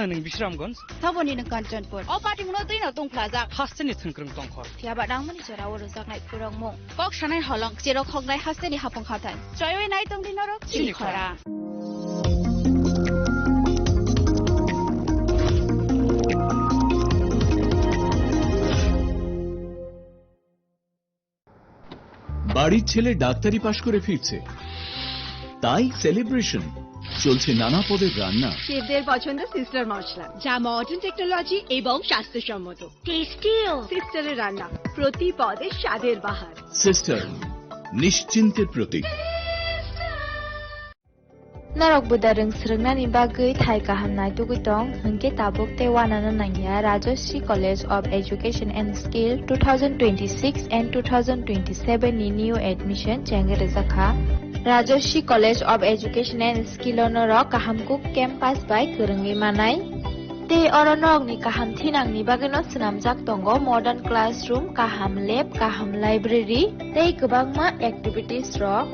nang Bishramgons. Thaboni nang Kanchanpur. O party muno tui na tong plaza. Hasteni thunkrung tongkhor. Fiaba dang mani chara woro zaknai purang mo. Kok shanai holong jero khognai hasteni hapong khatan. Joyoi nai tong dinoro chini khora. বাড়ির ছেলে ডাক্তারি পাশ করে ফিরছে, তাই celebration চলছে নানা পদের রান্না। শেফদের পছন্দ সিস্টার মশলা, যা মডার্ন টেকনোলজি এবং স্বাস্থ্যসম্মত। টেস্টিও সিস্টারের রান্না, প্রতি পদে স্বাদের বাহার। Sister, নিশ্চিন্তের Pratik. Narok budarung srungnani bagui thai kahamnai tugitong hingke tabuk te wanana nangya Rajashri College of Education and Skill 2026 and 2027 ni new admission chengere zakha Rajashri College of Education and Skill onorok kahamkuk campus by kurungi manai te oronok ni kaham thinang ni bagino snamjak tongo modern classroom, kaham lab, kaham library tei kwbangma activities rok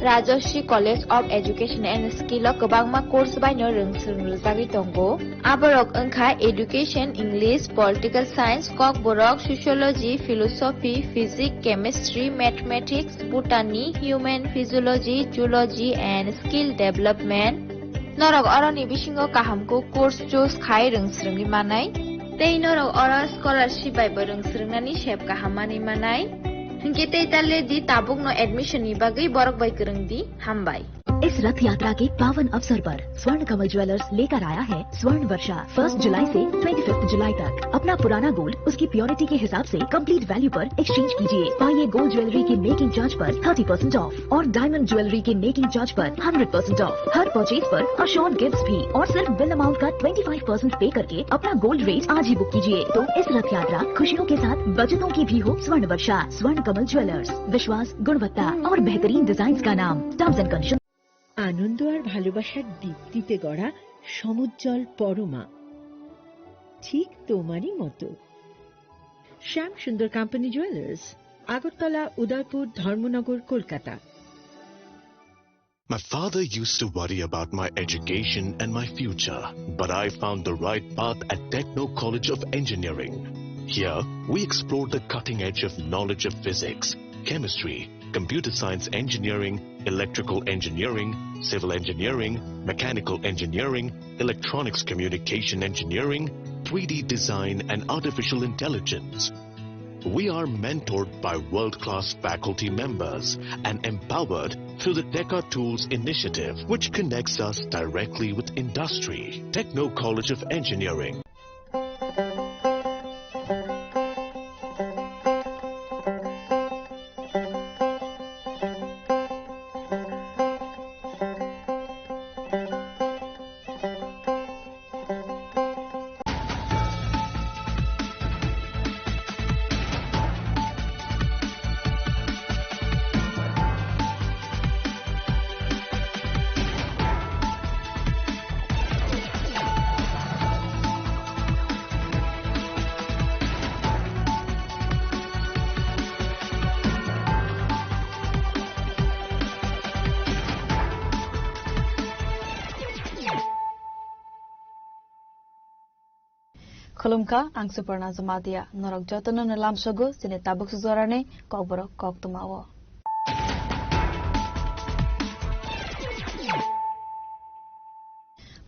Rajashri College of Education and Skill o kwbangma course baino rungsrungjagui tongo. Aborok wngkha Education, English, Political Science, Kok Borok, Sociology, Philosophy, Physics, Chemistry, Mathematics, Botany, Human Physiology, Zoology and Skill Development. Norok oroni bisingo kahamko course choose khai rungsrungni manai. Tei norok oro scholarship bai rungsrungnani shep kahamani manai. Hingke talle di tabuk no admission ni bagai borok bai kurang di hambai. इस रथ यात्रा के पावन अवसर पर स्वर्ण कमल jewellers लेकर आया है स्वर्ण वर्षा 1 जुलाई से 25 जुलाई तक। अपना पुराना गोल्ड उसकी प्योरिटी के हिसाब से कंप्लीट वैल्यू पर एक्सचेंज कीजिए। पाइए गोल्ड ज्वेलरी के मेकिंग चार्ज पर 30% ऑफ और डायमंड ज्वेलरी के मेकिंग चार्ज पर 100% ऑफ। हर परचेज पर अशोर्ड गिफ्ट्स भी और सिर्फ बिल अमाउंट का 25% पे करके अपना गोल्ड रेट आज ही बुक कीजिए। तो इस रथ यात्रा खुशियों के साथ बचतों की भी हो। स्वर्ण वर्षा, स्वर्ण कमल ज्वेलर्स, विश्वास, गुणवत्ता और बेहतरीन डिजाइन का नाम। Terms and conditions. আনন্দ আর ভালোবাসার দীপ্তিতে গড়া সমুজ্জ্বল পরমা, ঠিক তোমারই মতো। শ্যাম সুন্দর company jewellers, Agartala, Udaipur, Dharmanagar, Kolkata. My father used to worry about my education and my future, but I found the right path at Techno College of Engineering. Here, we explored the cutting edge of knowledge of physics, chemistry, computer science engineering, electrical engineering, civil engineering, mechanical engineering, electronics communication engineering, 3D design and artificial intelligence. We are mentored by world-class faculty members and empowered through the Teka Tools initiative, which connects us directly with industry. Techno College of Engineering. Khulumka ang Suparna Zamadia norok jotono nalam sogo sine tabuk suzorane kokborok kok tumawo.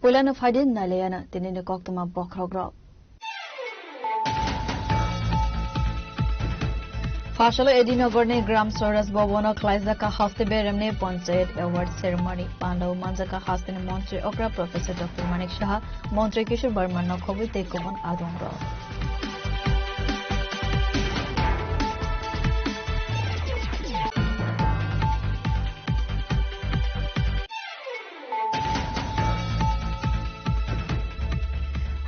Pulano fadin nalayana tinine kok tuma bokrogrok. Fashalo Edinogorne Gram Soras Bobono Klaizaka Hoste Beremne Ponchayat Award Ceremony Pandau Manjaka Hastine Montri Okra Professor Dr. Manik Shah Montri Kishore Burman Nokhobi Tekomon Adongro.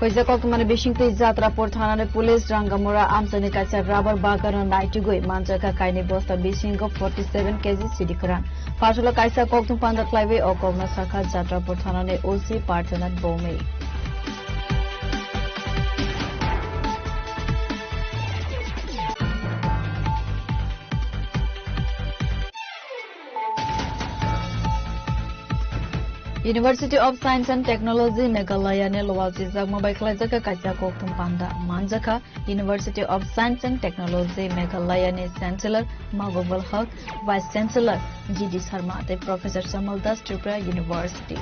Hoiza kokmane bishingte Jatrapur Thanane Police Rangamura Amsani Kacha Rubber Bagano Naitugui Manjaka Kaini Bosta Bishingo 47 kg Sidikaran. Fashalo Kaisa Koktum Panda Clive or Kogna Saka Jatrapur Thanane OC Partanat Bome. University of Science and Technology Meghalaya ne lowalsi jagma bai khlaijaka kaisa kokthum panda manjaka University of Science and Technology Meghalaya ne Chancellor Mahbubul Haq, Vice Chancellor GD Sharma te Professor Samal Das Tripura University.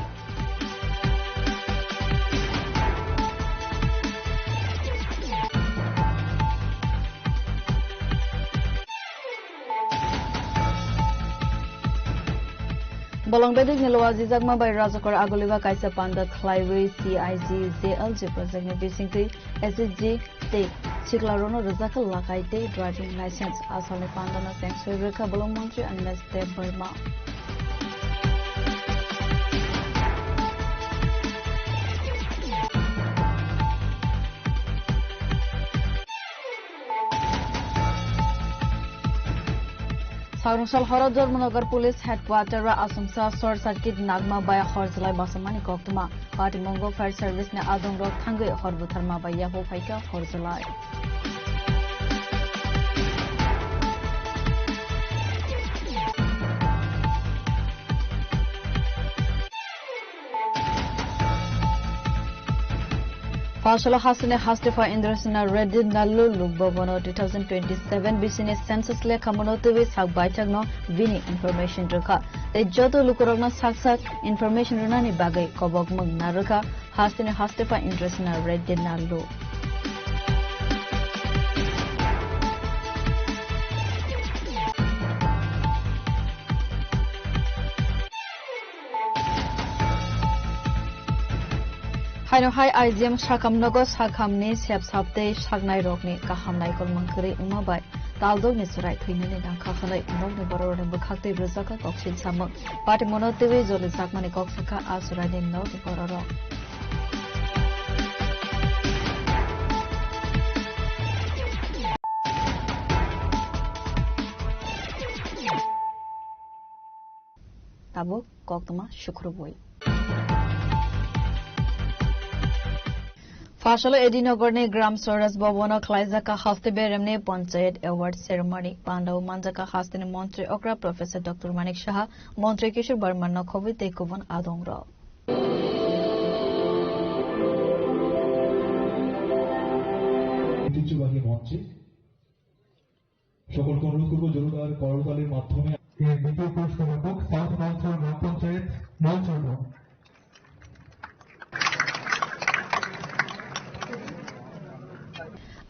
Bolongbedi Nilowazi Jagma by Rajakor Agoliva Kaisa Panda Clive CIG ZLG project ne basically SSG te Chiklarono Razaka Lakaite driving license Asale Pandana Sanctuary Reka Bolong Montri and Neste Burma. Sarungsal Horod Jarmanagar Police Headquarter ra Asumsa short circuit Nagma by Horzalai Basamani Koktuma Party Mongo Fire Service ne Adong Rock Thangai Horbutharma by Yaho Faika Horzalai. Fashala Hasane Hastifa Indrasina Reddy Nalu Lugbobono 2027 business census le Kamonotuvi Sagbaichagno Vini information Ruka. The Joto Lukurogna Saksak information Runani Bagay Kobok Mug Naruka Hasane Hastifa Indrasina Reddy Nalu. Haino Hai IGM Shakam Nogo Shakam ni Siap Sapte Shagnai Rokni Kahamnai Kolmankari Umabai Taldo Nisurai Twinini Dankakhanai Nogni Boror and Bukakti Rizaka Kokshin Samuk Party Monotivi Zoli Sakmani Koksaka Asurani Nogni Bororo. Tabu Koktuma Shukrubui. Fashala Edinogor ne Gram Soras Bobono Klaizaka Hafte Beremne Panchayat Award Ceremony Pandau Manjaka Hastine Montri Okra Professor Dr. Manik Shah Montri Kishore Barman Nokovi Tekovan Adongro. ঐতিহ্যবাহী মঞ্চে সকলকে অনুরোধ করব জোরদার করতালির মাধ্যমে এই দ্বিতীয় পুরস্কার পাবক south মঞ্চল gram panchayat মঞ্চল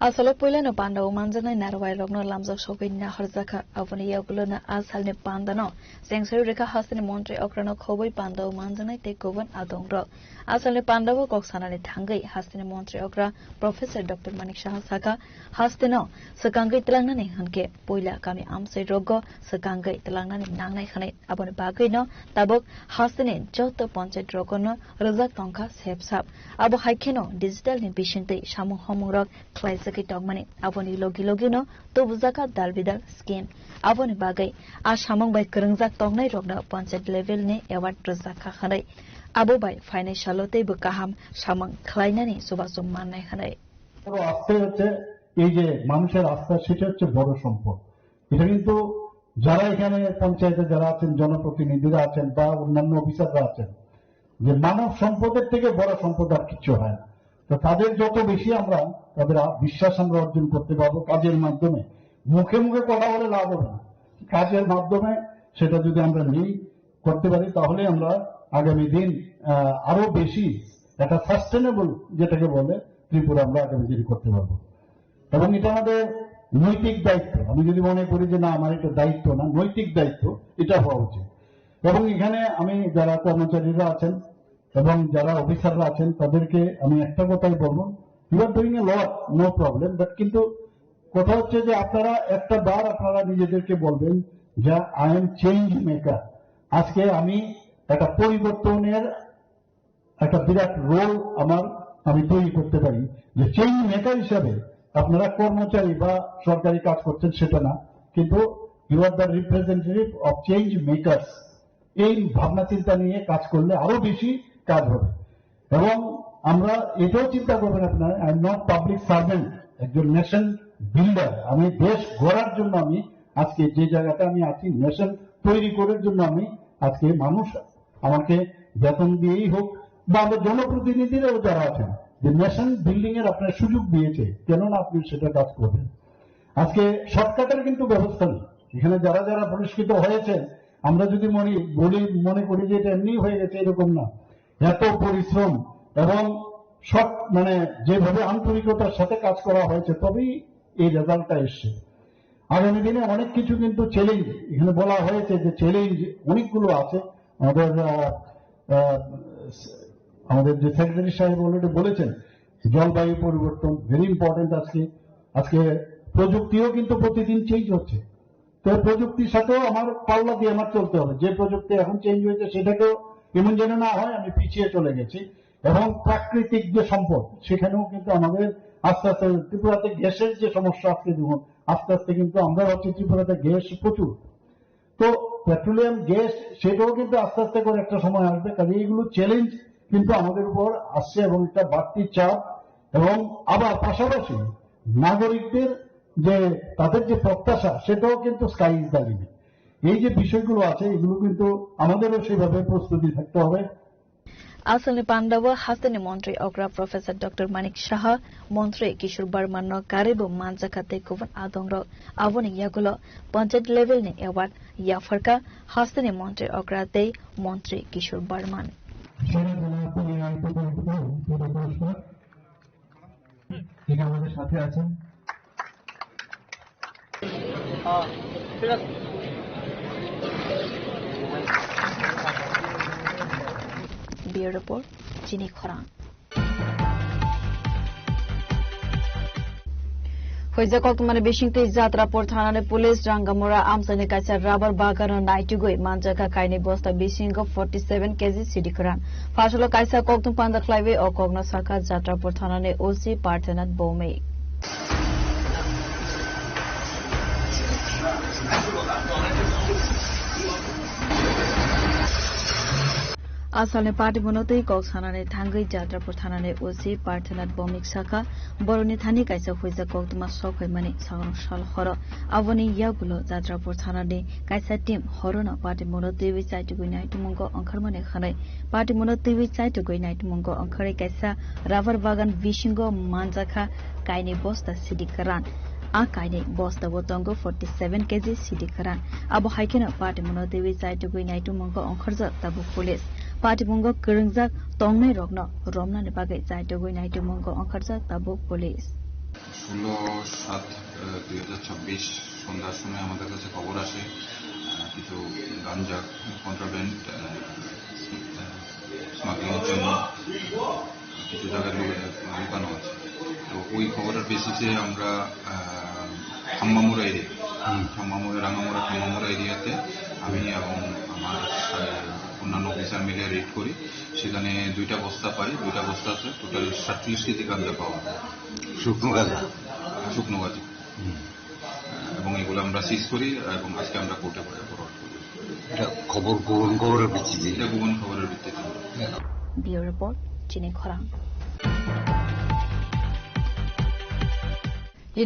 Asalo Pulano Panda Manzana Narwai Logno Lamza Shopina Harzaka Avani Yagulana Asalne Pandano Sanctuary Reka Hasane Montre Okrano Koboi Panda Manzana Tekovan Adongro Asale Pandavo Koksana Tangai Hasane Montre Okra Professor Dr. Manik Shah Saka Hasteno Sakangai Telangani Hanke Puila Kami Amse Rogo Sakangai Telangani Nangai Hane Abon Bagino Tabok Hasane Joto Ponche Drogono Razak Tonka Sepsap Abo Haikeno Digital Nipishinte Shamu Homorok Klais Dogmani Avoni Logi Logino to Buzaka Dalvidal scheme Avoni Bagay Ashamong by Kurungzak Tognai Rogna Ponset level ne Award Razaka Hanai Abo by Financial Bukaham Shamong Kleinani Subasum Manai Hanai. এই যে মানুষের আস্থা সেটা হচ্ছে বড় সম্পদ এটা কিন্তু যারা এখানে পঞ্চায়েতে যারা আছেন জনপ্রতিনিধিরা আছেন বা অন্যান্য অফিসাররা আছেন যে মানব সম্পদের থেকে বড় সম্পদ আর কিছু হয় না তো তাদের যত বেশি আমরা তাদের বিশ্বাস আমরা অর্জন করতে পারবো কাজের মাধ্যমে মুখে মুখে কথা বলে লাভ হবে না কাজের মাধ্যমে সেটা যদি আমরা নিই করতে পারি তাহলে আমরা আগামী দিন আরো বেশি একটা সাস্টেনেবল যেটাকে বলে ত্রিপুরা আমরা আগামী দিন করতে পারবো এবং এটা আমাদের নৈতিক দায়িত্ব আমি যদি মনে করি যে না আমার এটা দায়িত্ব না নৈতিক দায়িত্ব এটা হওয়া উচিত এবং এখানে আমি যারা কর্মচারীরা আছেন এবং যারা অফিসাররা আছেন তাদেরকে আমি একটা কথাই বলবো you are doing a lot no problem but কিন্তু কথা হচ্ছে যে আপনারা একটা বার আপনারা নিজেদেরকে বলবেন যে আই এম চেঞ্জ মেকার আজকে আমি একটা পরিবর্তনের একটা বিরাট রোল আমি তৈরি করতে পারি যে চেঞ্জ মেকার হিসাবে আপনারা কর্মচারী বা সরকারি কাজ করছেন সেটা না কিন্তু you are the representative of change makers এই ভাবনা চিন্তা নিয়ে কাজ করলে আরো বেশি কাজ হবে এবং আমরা এটাও চিন্তা করবেন আপনারা I am not public servant একজন নেশন বিল্ডার আমি দেশ গড়ার জন্য আমি আজকে যে জায়গাটা আমি আছি নেশন তৈরি করার জন্য আমি আজকে মানুষ আমাকে বেতন দিয়েই হোক বা আমাদের জনপ্রতিনিধিরাও যারা আছেন, যে নেশন বিল্ডিং এর আপনার সুযোগ দিয়েছে, কেননা আপনি সেটা কাজ করবেন। আজকে শর্টকাটের কিন্তু ব্যবস্থা নেই। এখানে যারা যারা পুরস্কৃত হয়েছেন, আমরা যদি মনে করি যে এটা এমনি হয়ে গেছে, এরকম না। এত পরিশ্রম এবং সব যেভাবে আন্তরিকতার সাথে কাজ করা হয়েছে, তবেই এই রেজাল্টটা এসছে। আগামী দিনে অনেক কিছু কিন্তু চ্যালেঞ্জ, এখানে বলা হয়েছে যে চ্যালেঞ্জ অনেকগুলো আছে। আমাদের যে সেক্রেটারি সাহেব অলরেডি বলেছেন, জলবায়ু পরিবর্তন ভেরি ইম্পর্টেন্ট। আজকে প্রযুক্তিও কিন্তু প্রতিদিন চেঞ্জ হচ্ছে। তো প্রযুক্তির সাথেও আমার পাল্লা দিয়ে আমার চলতে হবে। যে প্রযুক্তি এখন চেঞ্জ হয়েছে সেটাকেও এমন যেন না হয় আমি পিছিয়ে চলে গেছি। এবং প্রাকৃতিক যে সম্পদ, সেখানেও কিন্তু আমাদের আস্তে আস্তে ত্রিপুরাতে গ্যাসের যে সমস্যা আজকে দেখুন, আস্তে আস্তে কিন্তু আমরা হচ্ছে ত্রিপুরাতে গ্যাস প্রচুর, তো পেট্রোলিয়াম গ্যাস সেটাও কিন্তু আস্তে আস্তে করে একটা সময় আসবে। কাজে এইগুলো চ্যালেঞ্জ কিন্তু আমাদের উপর আসছে এবং একটা বাড়তি চাপ, এবং আবার পাশাপাশি নাগরিকদের যে তাদের যে প্রত্যাশা, সেটাও কিন্তু স্কাই ইজ দ্য লিমিট। এই যে বিষয়গুলো আছে, এগুলো কিন্তু আমাদেরও সেভাবে প্রস্তুতি থাকতে হবে। आसलनि पाण्डव हास्तनि मन्त्री अग्रा प्रोफेसर डॉक्टर मानिक शाह मन्त्री किशोर बर्मा न कारेबो मानजाखाते गुबुन आदंग आवनि यागुलो पंचायत लेभेल नि एवार्ड याफरका हास्तनि मन्त्री अग्रा दे मन्त्री किशोर बर्मान আমাদের সাথে আছেন। Bureau Report, Jini Khorang. Hoizakok tumane bishingte jatra por thanane police rangamora amsane kaisa rubber bagan naitugoi manjaka kaini bosta bishingo 47 kg city kran fasolo kaisa koktum panda klaive o kogno saka jatra por thanane OC Parthenat Bomei आसालने party बनोतै कक सानाने थांगै जात्रापुर थानाने ओसी पार्थनाथ बमिक शाखा बरनि थानी काइसा खुइजा कक्तमा सखै माने सागन साल हर आवनि यागुलो Jatrapur थानाने काइसा team हरन पार्टी बनोतै वि चाइटु गइनाय तुमंगो अंखरमाने खनै पार्टी बनोतै वि चाइटु गइनाय तुमंगो अंखरै काइसा राबर बागान विशिंगो मानजाखा काइने बस्ता सिडिकरान आ काइने बस्ता बोतंगो 47 केजी सिडिकरान अब हाइकेन पार्टी बनोतै वि चाइटु गइनाय तुमंगो अंखरज ताबु पुलिस पार्टी मंगो करंगजाक तंगनै रग्न रमना ने बागै जाइतो गइनाय तुमंगो अंखरजाक ताबु पुलिस 16/7/2026 সন্ধ্যার সময় আমাদের কাছে খবর আসে কিছু গাঞ্জা কন্ট্রাব্যান্ড স্মাগলিং এর জন্য কিছু জায়গায় লুকানো আছে। তো ওই খবরের বেসিসে আমরা খাম্মামুড়া রাঙামুড়া খাম্মামুড়া এরিয়াতে আমি এবং আমার অন্যান্য অফিসার মিলে রেড করি। সেখানে 2টা বস্তা পাই, 2টা বস্তাতে টোটাল 47 কেজি গাঁজা পাওয়া, শুকনো গাঁজা এবং এগুলো আমরা সিজ করি এবং আজকে আমরা কোর্টে ফরওয়ার্ড করি। এটা গোপন খবরের ভিত্তিতে। ব্যুরো রিপোর্ট, চিনি খরাং।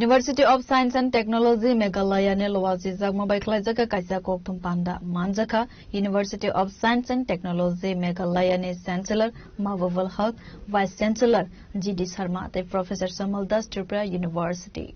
University of Science and Technology Meghalaya ne lowazi jagma bai khlaijaka kaisa kokthum panda manjaka University of Science and Technology Meghalaya ne Chancellor Mahbubul Haq, Vice Chancellor GD Sharma te Professor Samal Das Tripura University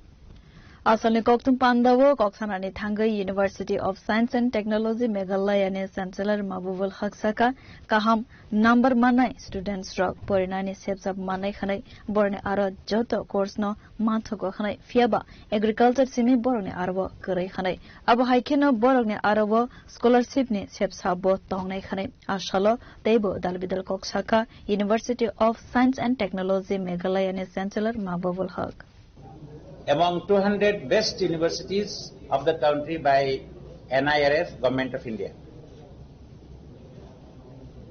Asalni kokthum pandawo koksanani thangai University of Science and Technology Meghalaya ne Chancellor Mahbubul Haq saka kaham number manai students rok porinani sepsap manai khanai borne aro joto course no manthoko khanai fiaba agriculture simi borne arbo korai khanai abo haikeno borne arbo scholarship ni sepsabo tongnai khanai asalo teibo dalbidal kok saka University of Science and Technology Meghalaya ne Chancellor Mahbubul Haq among 200 best universities of the country by NIRF, Government of India.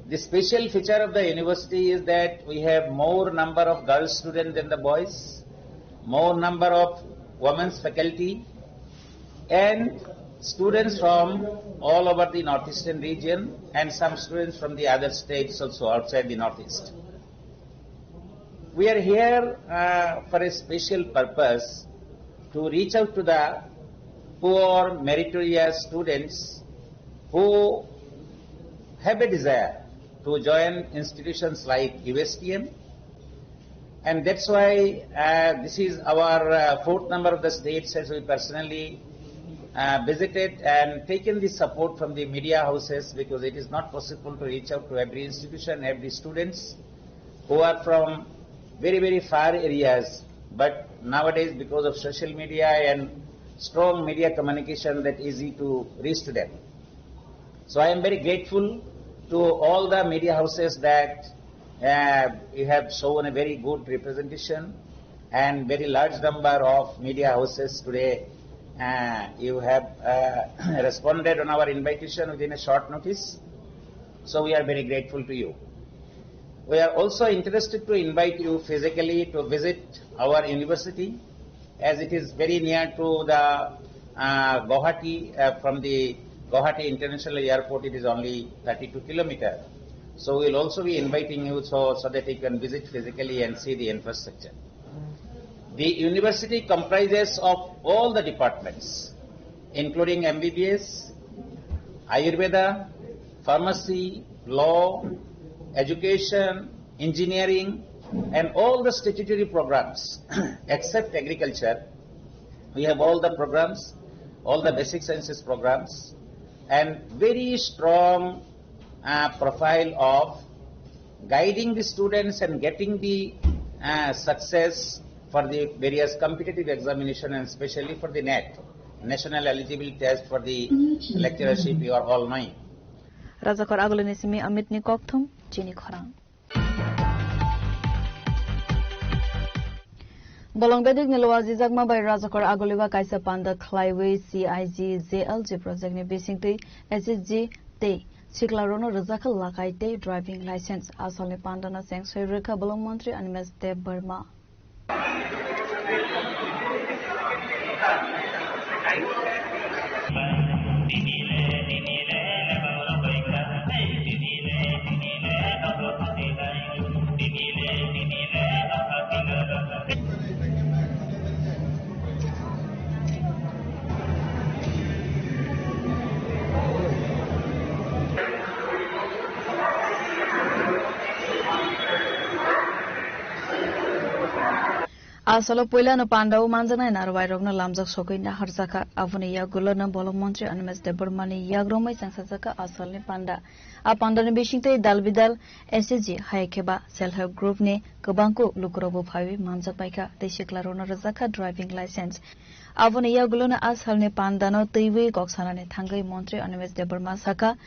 The special feature of the university is that we have more number of girls students than the boys, more number of women's faculty, and students from all over the northeastern region and some students from the other states also outside the northeast. We are here for a special purpose to reach out to the poor, meritorious students who have a desire to join institutions like USTM. And that's why this is our fourth number of the states as we personally visited and taken the support from the media houses, because it is not possible to reach out to every institution, every students who are from very, very far areas. But nowadays, because of social media and strong media communication, that easy to reach to them. So I am very grateful to all the media houses that you have shown a very good representation, and very large number of media houses today you have responded on our invitation within a short notice. So we are very grateful to you. We are also interested to invite you physically to visit our university, as it is very near to the Guwahati. From the Guwahati International Airport, it is only 32 kilometers. So we will also be inviting you so that you can visit physically and see the infrastructure. The university comprises of all the departments, including MBBS, Ayurveda, pharmacy, law, education, engineering, and all the statutory programs except agriculture. We have all the programs, all the basic sciences programs, and very strong profile of guiding the students and getting the success for the various competitive examination, and especially for the NET, National Eligibility Test for the lecturership, you are all knowing. Rajakor Agulinisimi Amit Nikokthum, Chini Khorang. Bolongbedik Nilawazi Zagma by Rajakor Aguliva Kaisa Panda Klaiway CIG ZLG project ni basically SSG T. Chiklarono Razakal Lakaite driving license Asali Pandana Sang Soyrika Bolong Montri and Mes De Burma. Asalo Puila no Pandau Manzana and Arwairogna Lamzak Sokina Harzaka Avunia Gulana Bolong Montri and Mes de Burmani Yagroma Sansaka Asali Panda. A Pandana Bishinte Dalvidal SSG Hayakeba Self Help Group ne Kubanko Lukrobo Pavi Mamzak Baika Deshiklarona Razaka driving license. Avunia Gulana Asalne Pandano Tiwi Goxanane Tangai Montri and Mes de Burma Saka.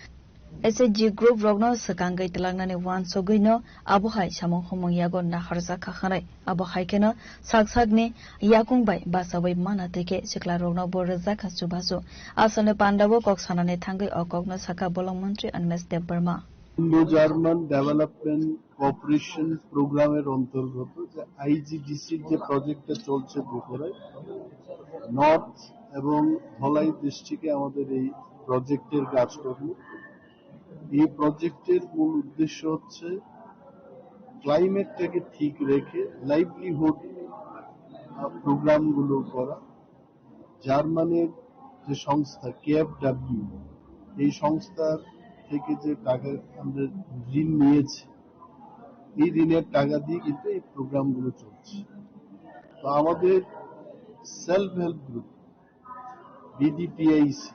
SSG Group Rogno Sakangai Tilangnani Wan Sogino, Abuhai Samong Homong Yagon Naharza Kahare, Abuhai Keno, Sagsagni, Yakung by Basaway Mana Teke, Sikla Rogno Borazaka Subasu, Asane Pandavo Coxanane Tangai or Cogno Saka Bolong Montri and Mes de Burma. Indo-German Development Cooperation Programmer অন্তর্গত যে আইজিডিসি যে প্রজেক্টটা চলছে ত্রিপুরায় north এবং ধলাই ডিস্ট্রিক্টে আমাদের এই প্রজেক্টের কাজকর্ম এই প্রজেক্টের মূল উদ্দেশ্য হচ্ছে ক্লাইমেটটাকে ঠিক রেখে লাইভলিহুড প্রোগ্রামগুলো করা। জার্মানির যে সংস্থা কেএফডব্লিউ এই সংস্থার থেকে যে টাকা আমরা ঋণ নিয়েছি এই ঋণের টাকা দিয়ে কিন্তু এই প্রোগ্রামগুলো চলছে। তো আমাদের সেলফ হেল্প গ্রুপ বিডিপিআইসি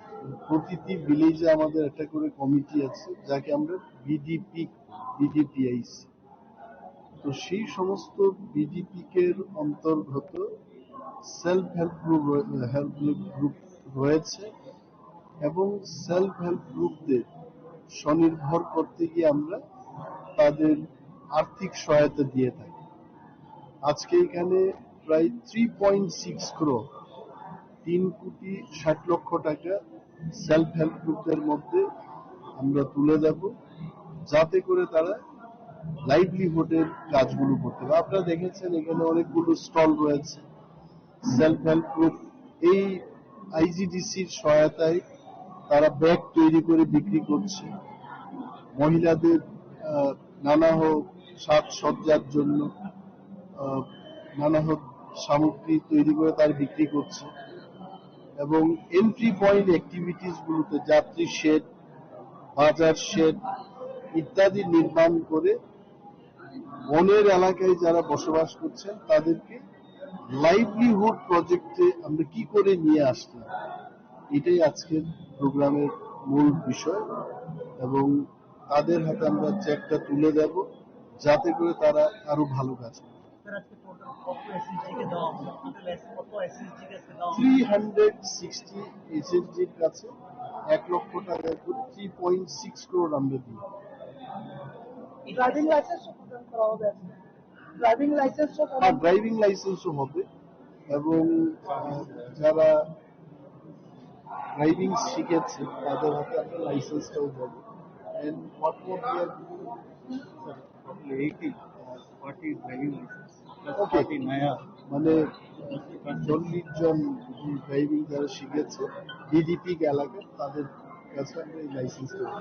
প্রতিটি ভিলেজে আমাদের একটা করে কমিটি আছে যাকে আমরা বিডিপিআইসি। তো সেই সমস্ত বিডিপিকের অন্তর্গত সেলফ হেল্প গ্রুপ রয়েছে এবং সেলফ হেল্প গ্রুপদের স্বনির্ভর করতে গিয়ে আমরা তাদের আর্থিক সহায়তা দিয়ে থাকি। আজকে এখানে প্রায় 3.6 crore 3.60 লক্ষ টাকা সেলফ হেল্প গ্রুপদের মধ্যে আমরা তুলে দেব যাতে করে তারা লাইভলিহুডের কাজগুলো করতে পারে। আপনারা দেখেছেন এখানে অনেকগুলো স্টল রয়েছে। সেলফ হেল্প গ্রুপ এই আইজিডিসির সহায়তায় তারা ব্যাগ তৈরি করে বিক্রি করছে, মহিলাদের নানা হোক সাজসজ্জার জন্য নানা হোক সামগ্রী তৈরি করে তারা বিক্রি করছে এবং এন্ট্রি পয়েন্ট অ্যাক্টিভিটিস গুলোতে যাত্রী শেড, বাজার শেড, ইত্যাদি নির্মাণ করে বনের এলাকায় যারা বসবাস করছেন তাদেরকে লাইভলিহুড প্রজেক্টে আমরা কি করে নিয়ে আসলাম, এটাই আজকের প্রোগ্রামের মূল বিষয়। এবং তাদের হাতে আমরা চেকটা তুলে দেব যাতে করে তারা আরো ভালো কাজ করে। 360 এসএসজির কাছে 1 লক্ষ টাকা করে 3.6 crore আমরা দিই। ড্রাইভিং লাইসেন্সও হবে এবং যারা ড্রাইভিং শিখেছে তাদের হাতে আমরা লাইসেন্সটাও দেবো। And what more we are doing? 80, 40 driving license. Okay. মানে 40 জন ড্রাইভিং যারা শিখেছে ডিডিপি এলাকা তাদের কাছে আমরা এই লাইসেন্সটা দেবো।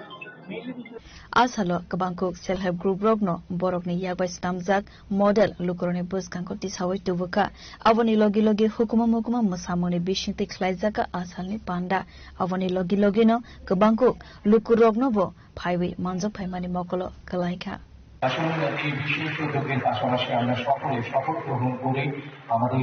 Asalo kabangkok self-help group rogno borokni yagbai stamjak model lukoroni buskangko tisawai tubuka aboni logi hukuma musamoni bishingti khlaijaka asalni panda aboni logi no kabangkok lukurogno bo phaiwi manjok phaimani mokolo kalaika আসলে এই বিশেষ উদ্যোগের পাশাপাশি আমরা সকলে শপথ গ্রহণ করে আমাদের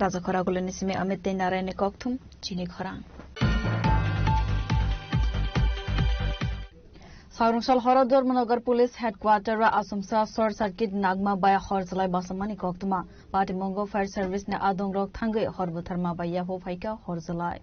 Raja Khoragule nisime Amit Narayane Kokthum Chini Khorang Saurungsal Horodor Manogar Police Headquarter ra Asumsa Short Circuit Nagma Baya Horzalai Basamani Koktuma Patimongo Fire Service ne Adong Rok Thangai Horbutharma Baya Ho Phaika Horzalai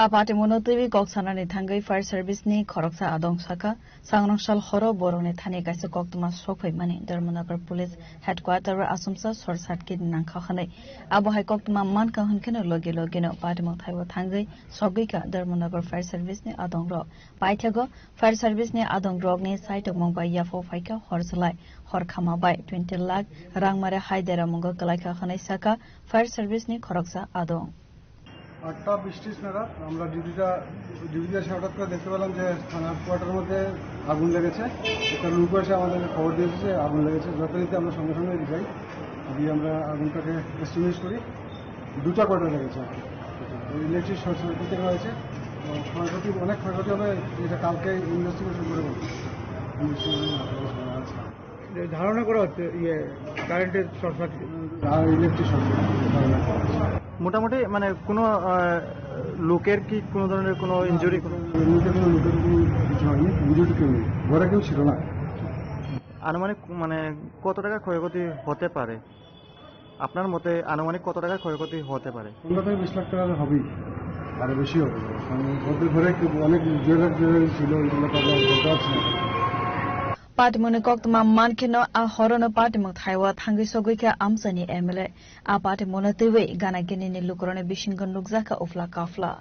Apate monotivi koksana ni thangai fire service ni khoroksa adong saka sangrongshal horo borone thane kaise koktuma sokhoi mani Dharmanagar police headquarter ra asumsa short circuit nangkha khanai abo hai koktuma man ka hunkeno logi no patimo thaibo thangai sogika Dharmanagar fire service ni adong ro paithego fire service ni adong rog ni site mongbai yafo phaika horsalai horkhama bai 20 lakh rangmare haidera mongo kalaika khanai saka fire service ni khoroksa adong 8:20 নাগাদ আমরা ডিউটিতে এসে হঠাৎ করে দেখতে পেলাম যে থানার কোয়ার্টারের মধ্যে আগুন লেগেছে। একটা লোক এসে আমাদেরকে খবর দিয়েছে আগুন লেগেছে। যথারীতি আমরা সঙ্গে সঙ্গে যাই, গিয়ে আমরা আগুনটাকে এস্টিমেট করি। দুটা কোয়ার্টার লেগেছে, ইলেকট্রিক শর্ট সার্কিট হয়েছে। অনেক ক্ষয়ক্ষতি হবে, এটা কালকে ইনভেস্টিগেশন করে বলবো। ধারণা করা হচ্ছে কারেন্টের শর্ট সার্কিট আর ইলেকট্রিক শর্ট সার্কিট। মোটামুটি মানে কোনো লোকের কি কোনো ধরনের কোনো ইনজুরি কিছু হয়নি, ইনজুরি কেউ নেই, ঘরে কেউ ছিল না। আনুমানিক মানে কত টাকা ক্ষয়ক্ষতি হতে পারে আপনার মতে? আনুমানিক কত টাকা ক্ষয়ক্ষতি হতে পারে? 15 থেকে 20 লাখ টাকা হবেই, আরো বেশি হবে। ওদের ঘরে অনেক জুয়েলারি ছিল, ওইগুলো তো বলতে পারছি না। Patimone Koktuma Mankino a Horono Patimok Taiwa Tangi Sogika Amsani Emile a Patimono Tewe Gana Genini Lukrone Bishingon Lugzaka Ufla Kafla.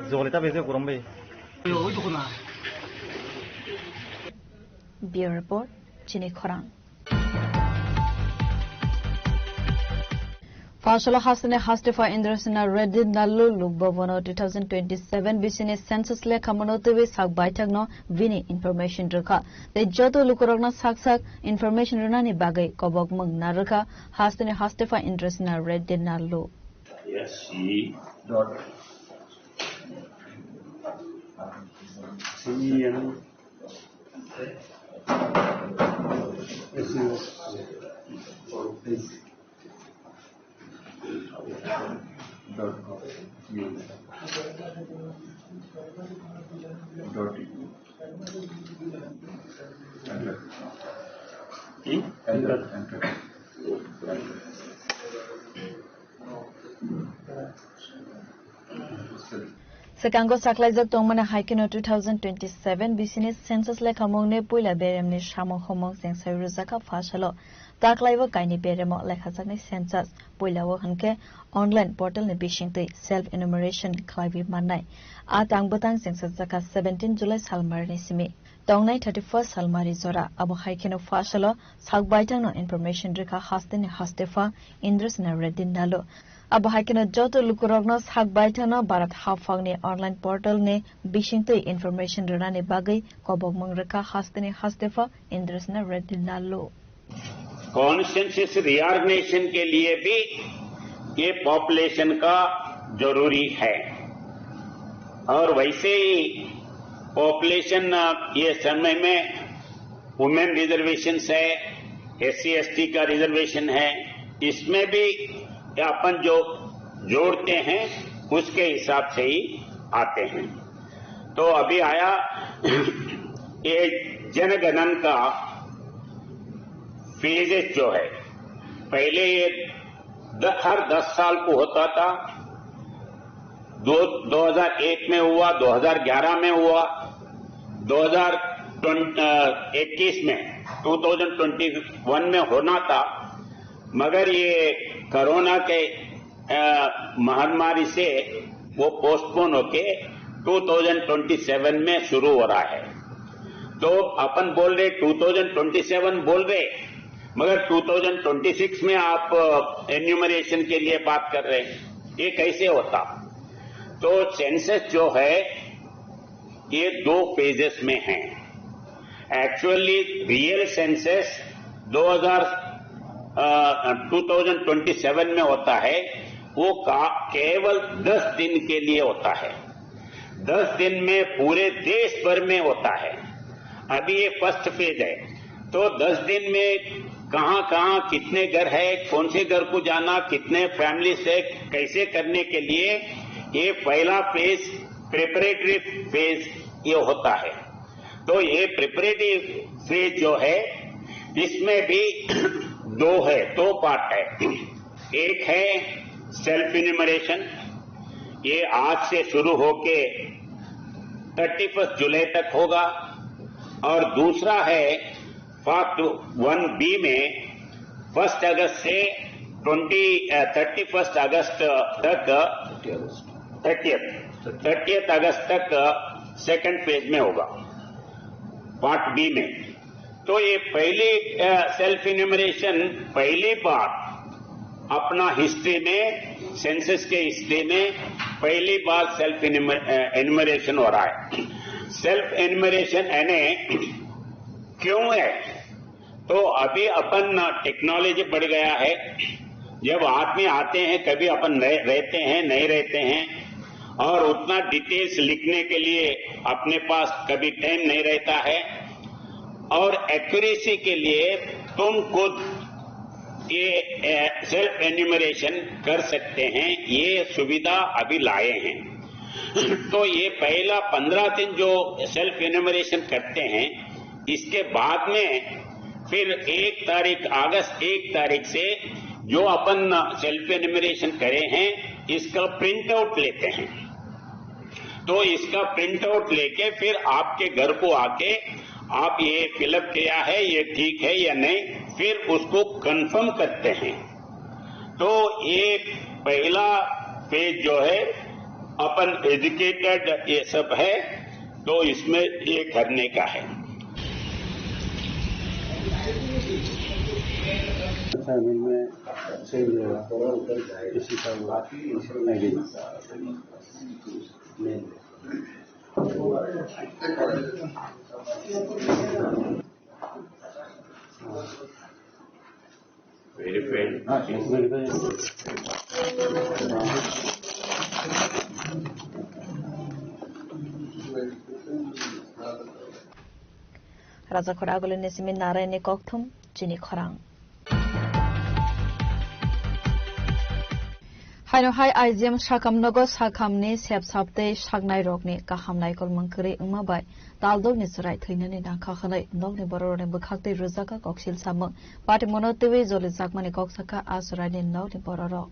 Zolita bese kurombe. Bureau Report, Chini Khorang. Fashola Hasane Hastifa Indrasina Redid Nalu Lukbovono 2027 Bisine Census Le Kamonotewe Sak Baitagno Vini Information Raka. The Joto Lukurogna Saksak Information Runani Bagay Kobok Mung Naraka Hasane Hastifa Indrasina Redid Nalu. Yes, she dot. Enter. Sekango saklaijak tongmana haikino 2027 business census lekhamongne puila beremni samong homong sengsai ruzaka phashalo taklaiwa kaini beremo lekhajakni census puilawo hanke online portal ne bishingtei self enumeration khlaiwi mannai atang botang census jaka 17 July salmarni simi tongnai 31 salmari jora abo haikino phashalo sakbaitang no information rekha hasteni hastefa indresna redin nalo अब हाइकिनो जोतो लुकुरग्नो साग बाइथानो Bharat हाफांनि online portal ने बिशिंगते information रनाने बागै कबक मंगरका हास्तेने हास्तेफा इंद्रसना रेड्डी नालो consensus reorganisation के लिए भी ये population का जरूरी है और वैसे ही पॉपुलेशन ये समय में वुमेन रिजर्वेशन है SC/ST का रिजर्वेशन है इसमें भी अपन जो जोड़ते हैं उसके हिसाब से ही आते हैं तो अभी आया ये जनगणन का फेजेस जो है पहले ये हर 10 साल को होता था 2001 में हुआ 2011 में हुआ 2021 में 2021 में होना था मगर ये कोरोना के महामारी से वो पोस्टपोन होके 2027 में शुरू हो रहा है तो अपन बोल रहे 2027 बोल रहे मगर 2026 में आप एन्यूमरेशन के लिए बात कर रहे हैं ये कैसे होता तो सेंसस जो है ये 2 फेजेस में है एक्चुअली रियल सेंसस 2027 में होता है वो केवल 10 दिन के लिए होता है 10 दिन में पूरे देश भर में होता है अभी ये फर्स्ट फेज है तो 10 दिन में कहां कहां कितने घर है कौन से घर को जाना कितने फैमिली से कैसे करने के लिए ये पहला फेज प्रिपरेटरी फेज ये होता है तो ये प्रिपरेटरी फेज जो है इसमें भी 2 पार्ट है एक है सेल्फ इन्यूमरेशन ये आज से शुरू होके 31 जुलाई तक होगा और दूसरा है पार्ट 1B में 1 अगस्त से 31 अगस्त तक 30 अगस्त तक सेकंड फेज में होगा पार्ट B में तो ये पहली सेल्फ इन्यूमरेशन पहली बार अपना हिस्ट्री में सेंसस के हिस्ट्री में पहली बार सेल्फ इन्यूमरेशन हो रहा है सेल्फ इन्यूमरेशन यानी क्यों है तो अभी अपन टेक्नोलॉजी बढ़ गया है जब आदमी आते हैं कभी अपन रहते हैं नहीं रहते हैं और उतना डिटेल्स लिखने के लिए अपने पास कभी टाइम नहीं रहता है और एक्यूरेसी के लिए तुम खुद ये सेल्फ एन्यूमरेशन कर सकते हैं ये सुविधा अभी लाए हैं तो ये पहला 15 दिन जो सेल्फ एन्यूमरेशन करते हैं इसके बाद में फिर 1 तारीख से जो अपन सेल्फ एन्यूमरेशन करे हैं इसका प्रिंट आउट लेते हैं तो इसका प्रिंट आउट लेके फिर आपके घर को आके आप ये फिलअप किया है ये ठीक है या नहीं फिर उसको कंफर्म करते हैं तो ये पहला पेज जो है अपन एजुकेटेड ये सब है तो इसमें ये करने का है Raja Khoragole Nesimi Narayane Kokthum Chini Khorang Hai IGM Shakamnogo Shakamni Sep Sapte Shagnai Rokni Kahamnai Kolmankari Umabai Taldog Nisrai Thinani Nakahane Nogni Borone Bukakti Ruzaka Kokshil Samung Patimono TV Zolizakmani Koksaka Asurani Nogni Bororo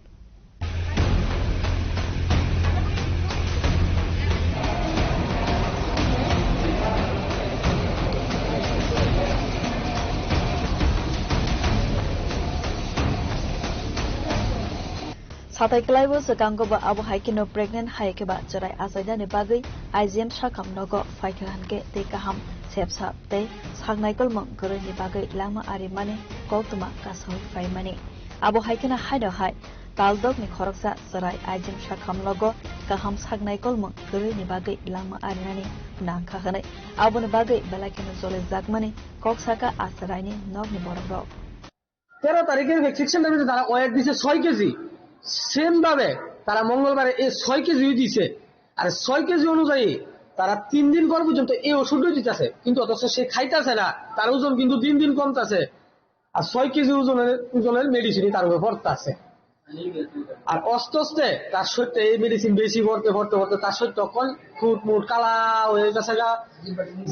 Satai Kalaibo Sakangoba Abu Haikino pregnant Haikeba Jarai Asaida Nebagi, IGM Shakam Nogo, Faikahanke, Tekaham, Sepsap, Te, Sagnaikol Monk, Guruni Bagi, Lama Arimani, Gotuma, Kasoi Faimani. Abu Haikina Haido Hai, Taldog Nikoroksa, Sarai, IGM Shakam Logo, Kaham Sagnaikol Monk, Guruni Bagi, Lama Arimani, Nankahane, Abu Nebagi, Belakino Zole Zagmani, Koksaka, Asaraini, Nogni Bororo. 13 তারিখের ভ্যাকসিনেশনের ভিতরে তারা wait দিছে 6 KG same ভাবে তারা মঙ্গলবারে এই 6 KG দিয়েছে আর 6 KG অনুযায়ী তারা 3 দিন পর পর্যন্ত এই ওষুধই দিতেছে কিন্তু অথচ সে খাইতেছে না তার ওজন কিন্তু দিন দিন কমতেছে আর 6 কেজি ওজনের মেডিসিনই তার উপর পড়তেছে আর আস্তে আস্তে তার শরীরে এই মেডিসিন বেশি পড়তে তার শরীর তখন ফুট মুট কালা হয়ে গেছে গা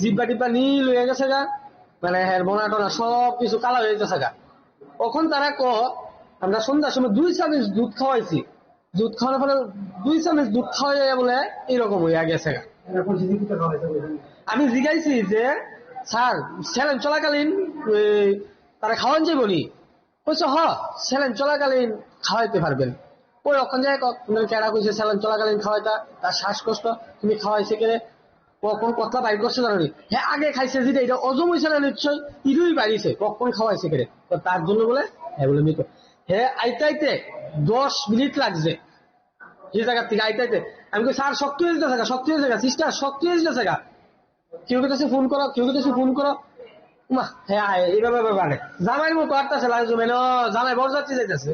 জিব্বা টিব্বা নীল হয়ে গেছে গা মানে হের বোনা টোনা সব কিছু কালা হয়ে গেছে গা তখন তারা আমরা সন্ধ্যার সময় 2 চামচ দুধ খাওয়াইছি দুধ খাওয়ানোর ফলে 2 চামচ দুধ খাওয়াই বলে এরকম হয়ে গেছে আমি জিজ্ঞাসি যে স্যার স্যালাইন চলাকালীন তারা খাওয়ান যাবো নি বলছে স্যালাইন চলাকালীন খাওয়াইতে পারবেন ওই ওখান যায় কেডা কইছে স্যালাইন চলাকালীন খাওয়াইতা তার শ্বাসকষ্ট তুমি খাওয়াইছে কেড়ে কখন কথা বাইর করছে জানো নি হ্যাঁ আগে খাইছে যেটা এটা অজম হয়েছে না নিশ্চয় ইরুই বাড়িছে কখন খাওয়াইছে কেড়ে তার জন্য বলে হ্যাঁ বলে মৃত হ্যাঁ আইতাইতে 10 মিনিট লাগছে এই জায়গা থেকে আইতাইতে আমি কই স্যার শক্তি হয়ে যেতে সিস্টার শক্তি হয়ে যেতে কেউ কাছে ফোন করো মা হ্যাঁ এইভাবে মানে জামাইয়ের মতো আটটাছে লাগে জমে জামাই বরযাত্রী যাইতেছে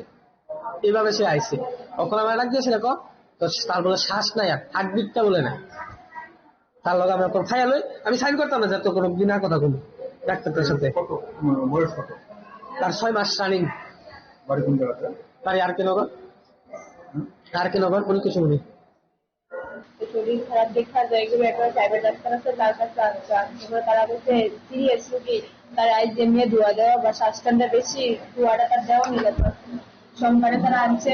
এইভাবে সে আইছে তখন আমার ডাক দিয়েছিল তার বলে শ্বাস নাই আর হার্টবিটটা বলে না তার লগে আমরা খাইয়া লই আমি সাইন করতাম না যত কোনো বিনা কথা কোনো ডাক্তারটার সাথে বয়স কত তার 6 মাস রানিং বাড়ি কোন জায়গাতে বাড়ি আর কে নগর পুলিশ কিছু নেই শরীর খারাপ দেখা যায় এগুলো একটা প্রাইভেট ডাক্তার আছে তার কাছে আসছে তারা বলছে সিরিয়াস রোগী তার আইজিএম নিয়ে ধোয়া দেওয়া বা শ্বাসকান্ডা বেশি ধোয়াটা তার দেওয়া নিয়ে যাচ্ছে সোমবারে তারা আনছে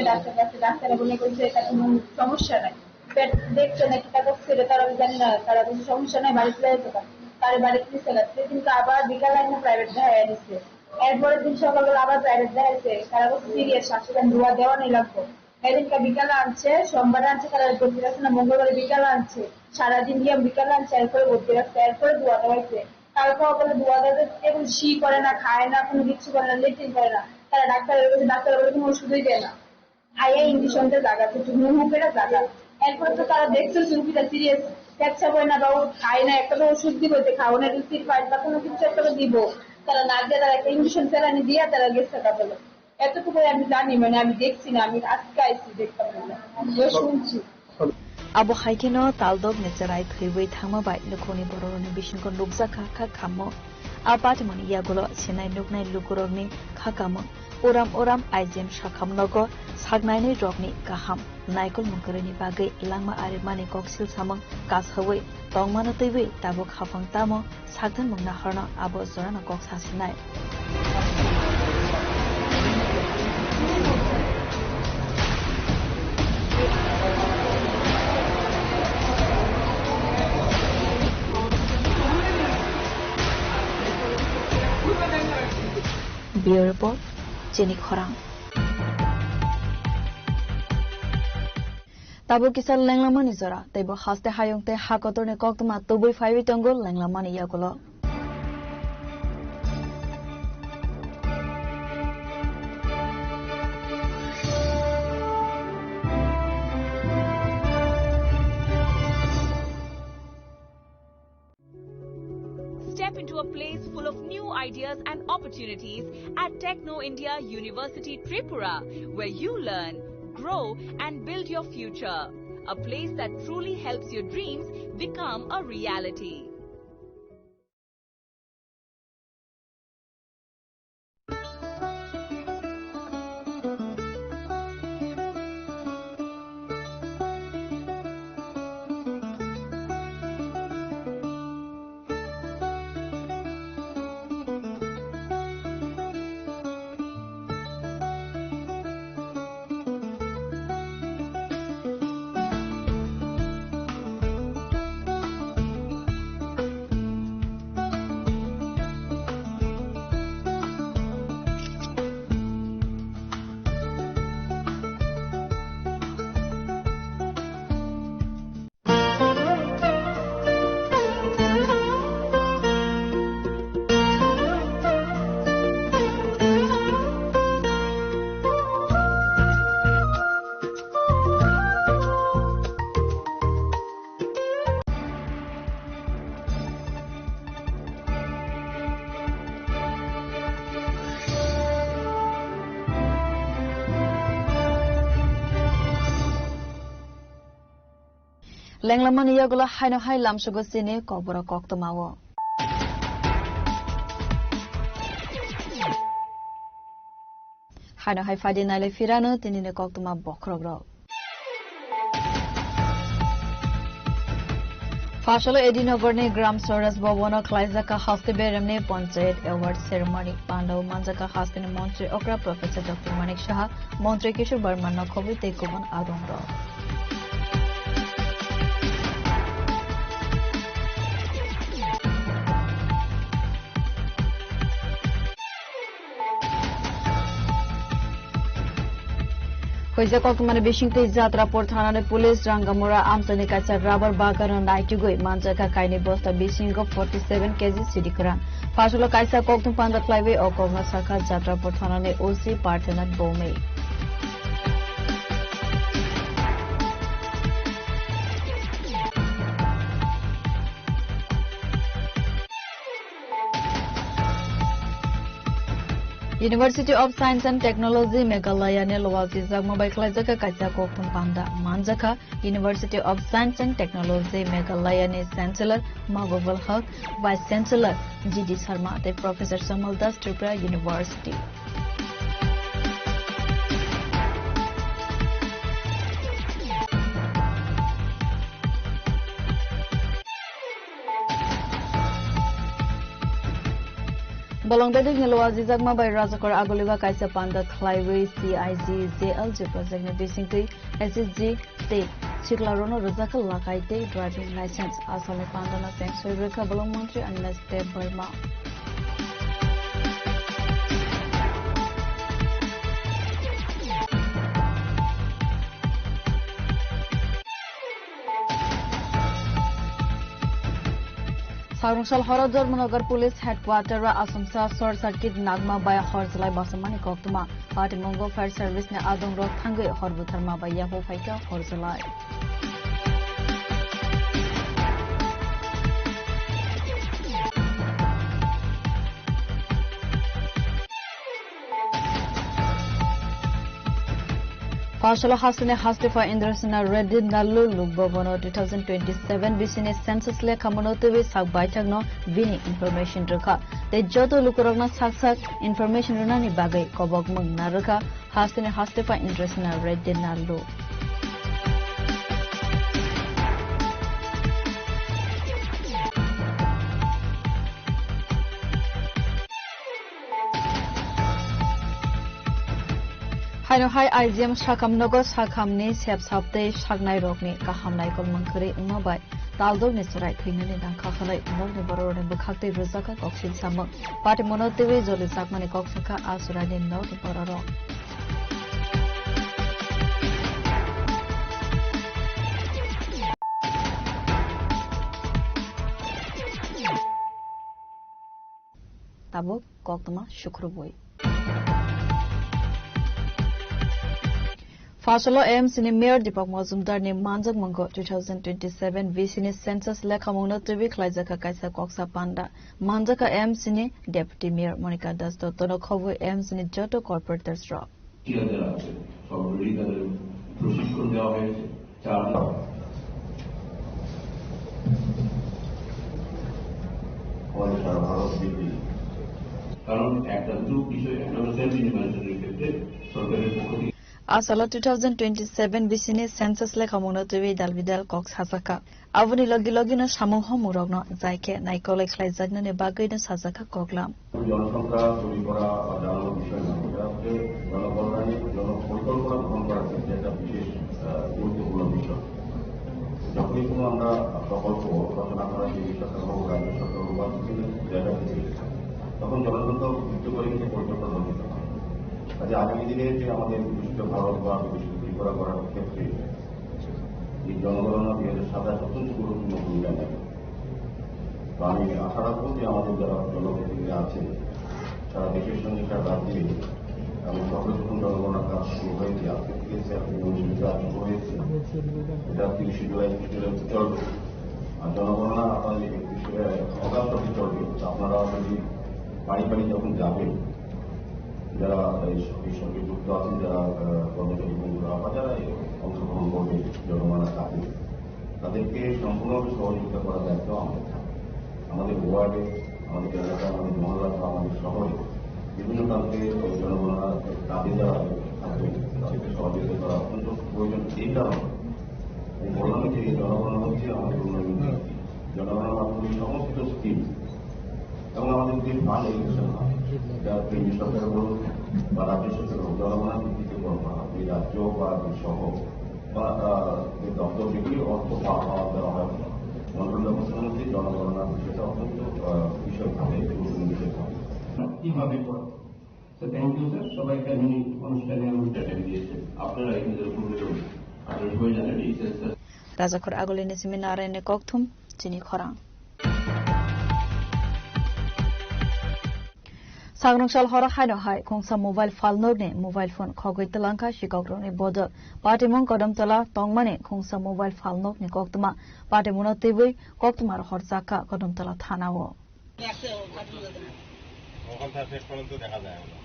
ডাক্তার বলে বলছে এটা কোনো সমস্যা নাই পেট দেখছে নাকি তা করছে তারা জানি না তারা কোনো সমস্যা নাই বাড়িতে যাইতে তার বাড়িতে নিচে যাচ্ছে কিন্তু আবার বিকাল লাইনে প্রাইভেট দেখা দিচ্ছে এরপরের দিন সকালবেলা আবার প্রাইভেট দেখাইছে তারা বলছে সিরিয়াস শ্বাসকান্ডা ধোয়া দেওয়া নেই লাগবে এদিনকে বিকালে আনছে সোমবারে আনছে তারা ভর্তি রাখছে না মঙ্গলবারে বিকালে আনছে সারাদিন গিয়ে বিকালে আনছে এরপরে ভর্তি রাখছে এরপরে ধোয়া দেওয়াইছে তারপর বলে ধোয়া দেওয়া এবং শি করে না খায় না কোনো কিছু করে না লেট্রিন করে না তারা ডাক্তার বলে কোনো ওষুধই দেয় না আইয়া ইঞ্জেকশনটা জাগাচ্ছে মুখেরা জাগা এরপরে তো তারা দেখছে রুগীটা সিরিয়াস পেচ্ছা বই না বা ও খায় না একটা ওষুধ দিব খাওয়ানো রুচির পাইট বা কোনো কিছু একটা দিব তারা না দিয়ে তারা একটা ইঞ্জেকশন চালানি দিয়ে তারা গেছে বলে এতটুকু আমি জানি মানে আমি দেখছি না আমি আজকে আইছি দেখতে শুনছি Abu Haikino Taldog Nesarai Highway Tamabai Nukoni Boroni Bishinko Lugzaka Kakamo Abatimoni Yagulo Sinai Nuknai Luguroni Kakamo Oram IGM Shakam Nogo Sagnai Rogni Kaham Naikol Munkarini Bagai Lama Arimani Koksil Samang Kas Hawaii Tongmano TV Tabuk Hafang Tamo Sagtan Mungnahorno Abu Zorana Koks Hasinai Bureau Report, Jenny Khorang. Tabo kisal Langlamani Zora, they bo haste hayong te hakotorne koktuma tubui 5 tongol Langlamani Yagulo. Step into a place full of new ideas and opportunities at Techno India University Tripura, where you learn, grow and build your future. A place that truly helps your dreams become a reality. Lenglaman iyagula haino hai lamsugo sini kobora koktomawo. Haino hai fadi naile firano tinine koktoma bokrogro. Fashalo Edinogorni Gram Soras Bobono Klaizaka Hostibe Remne Panchayat Award Ceremony Pandav Manjaka Hostin Montri Okra Professor Dr. Manik Shah Montri Kishore Burman Nokhobi Tekoban Adongro. Hoizak Okmane Bishingte Jatra Port Thanane Police Rangamura Amsani Kacha Rubber Bagaran Naitugoi Manjaka Kaini Bosta Bishingo 47 kg Sidikran. Fasholo Kaisa Koktum Panda Flyway Okogna Saka Jatra Port Thanane OC Partenat Bome. University of Science and Technology Meghalaya ne Lowazi Zagma by Klaizaka Kacha Koktum Panda Manjaka University of Science and Technology Meghalaya ne Chancellor Mahbubul Haq Vice Chancellor GD Sharma the Professor Samal Das Tripura University. Bolongdadi Nilowazi Zagma by Razakor Agoliva Kaisa Panda Cliway CIG JLG project ne Bisingti SSG Te Chiklarono Razaka Lakaite driving license Asale Pandana Sanctuary Reka Bolong Montri and Neste Burma. Sarungsal Horodor Monogar Police Headquarter Asumsa Short Circuit Nagma by Horzlai Basamani Koktuma Party Mongo Fire Service ne Adong Road Thangai Horbutharma by Yaho Faika Horzlai. Fashalo Hasane Hastifa Indrasana Reddy Nalu Lugbobono 2027 Bisine Census Le Kamonotevi Sakbaitagno Vini Information Raka. The Joto Lukurogna Saksak Information Runani Bagai Kobok Mung Naraka Hasane Hastifa Indrasana Reddy Nalu. Haino hai IGM Shakam Nogo Shakamni Sep Sapte Shagnai Rokni Kahamnai Kolmankari Umabai Taldo Nisrai Thingani Dankakhalai Nogni Borone Bukhakti Rizaka Kokshil Samak Party Monotive Joli Sakmani Koksaka Asurani Nogni Bororo. Tabo Koktama Shukruboi. Fashalo AMC ni Mayor Deepak Mazumdar ni Manjak Mango 2027 VC Census Lekhamona Tibi Klaizaka Kaisa Koksa Panda Manjaka AMC ni Deputy Mayor Monica Das Tono Khovo AMC ni Joto Corporators Rock. Asala 2027 Bisine Census Lekhamona Tibi Dalvidal Cox Hasaka. Avuni Logi Logino Samuho Murogno Zaike Naikole Klaizagna ne Bagay Sazaka Koklam. যখনই কোনো আমরা প্রকল্প রচনা করার যে সরকার হোক রাজ্য সরকার হোক বা বিভিন্ন জায়গা থেকে তখন জনগণকে যুক্ত করে নিয়ে পরিকল্পনা দিতে হয় কাজে আগামী দিনে যে আমাদের বিকশিত ভারত বা বিকশিত ত্রিপুরা করার ক্ষেত্রে এই জনগণনা 2027 অত্যন্ত গুরুত্বপূর্ণ ভূমিকা নেবে তো আমি আশা রাখবো যে আমাদের যারা জনপ্রতিনিধি আছেন সারা দেশের সঙ্গে সারা রাজ্যে এবং সকলে যখন জনগণনার কাজ শুরু হয়েছে আজকে থেকে আপনি কাজ শুরু হয়েছে এটা 30 জুলাই চলবে আর জনগণনা আপনাদের 31 অগাস্ট অব্দি চলবে আপনারা যদি বাড়ি বাড়ি যখন যাবেন যারা এই সঙ্গে যুক্ত আছেন যারা কর্মচারী বন্ধুরা বা যারা অংশগ্রহণ করবে জনগণনার কাজে তাদেরকে সম্পূর্ণভাবে সহযোগিতা করার দায়িত্ব আমাদের থাকে। আমাদের ওয়ার্ডে, আমাদের এলাকায়, আমাদের মহল্লা বা আমাদের শহরে বিভিন্ন কালকে জনগণনার দাবি যারা থাকবে তাদেরকে সহযোগিতা করা অত্যন্ত প্রয়োজন। এই কারণে আমি বললাম যে জনগণনা হচ্ছে আমাদের উন্নয়ন নীতি। জনগণনার মাধ্যমে সমস্ত স্কিম এবং আমাদের যে ফান্ড এডুকেশন হয় এটা কেন্দ্রীয় সরকার বলুন বা রাজ্য সরকার হোক, জনগণনার ভিত্তিতে করা হয়। এই রাজ্য বা শহর বা দপ্তর থেকে অর্থ পাওয়া দেওয়া হয় মন্ত্রণ ব্যবস্থার মধ্যে জনগণনার বিষয়টা অত্যন্ত বিষয় থাকে, গুরুত্বপূর্ণ বিষয় থাকে। কিভাবে পড়ে তো থ্যাংক ইউ স্যার। সবাইকে আমি অনুষ্ঠানে অ্যাটেন্ড দিয়েছে। আপনারা এখানে আপনারা সবাই জানেন এই Rajakor agolini seminare ne kokthum chini khorang. Sagrongshal hora haino hai khongsa mobile falnog ne mobile phone khogoi talanka shikogro ne bodol patimong kodam tala tongmane khongsa mobile falnog ne koktuma patimuno tebui koktumar horsaka kodam tala thanawo. ওখানটা শেষ পর্যন্ত দেখা যায় না।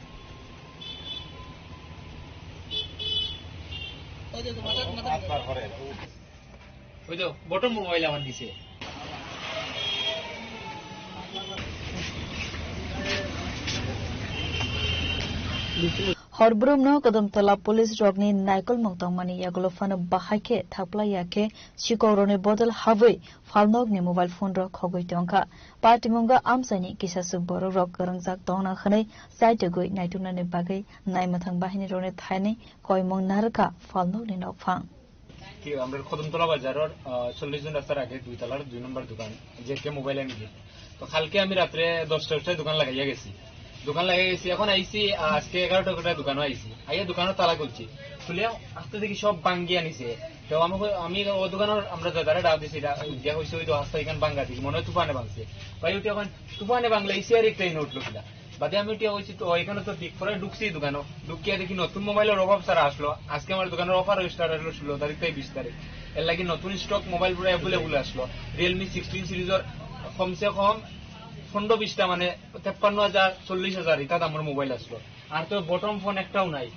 ওই তো bottom mobile আমার দিছে। Horbrumno Kodamtala Police Rogni Naikol Mongtongmani Yagulo Fana Bahake Thapla Yake Shikorone Bodal Havoi Falnogni mobile phone rock Hogoi Tonka Patimunga Amsani Kisasuk Boro Rock Garanzak Tona Hane Saitagoi Naitunane Bagay Naimatang Bahini Rone Thani Koimong Naraka Falnogni Nokfang. আমরা কদমতলা বাজারের 40 জন রাস্তার আগে 2 তলার 2 নম্বর দোকান JK mobile আমি দিই। তো কালকে আমি রাতে 10টায় দোকান লাগাইয়া গেছি। এখন আইছি আজকে 11টায় দোকানে আইছি। আইয়া দোকানের তালা খুলছি। খুলে আস্তে দেখি সব ভাঙ্গিয়া নিছে। তো আমি ও দোকানের আমরা যারা ডাক দিছি যা হইছে ওই রাস্তা এখান ভাঙ্গা দিই। মনে হয় তুফানে ভাঙছে। ভাই ওটা এখন তুফানে ভাঙলে আইছি আর একটাই নোট লখিলা। বাদে আমি ওটা হইছি তো এখানে তো ঠিক করে ঢুকছি দোকানে। ঢুকিয়া দেখি নতুন মোবাইলের অভাব সারা আসলো। আজকে আমার দোকানের অফার স্টার্ট হলো 16 তারিখ থেকে 20 তারিখ। এর লাগি নতুন স্টক মোবাইল পুরো অ্যাভেলেবল আসলো। Realme 16 সিরিজের কমসে কম 15-20টা মানে 53,000 40,000 এটা দামের মোবাইল আসলো। আর তো বটম ফোন একটাও নাই।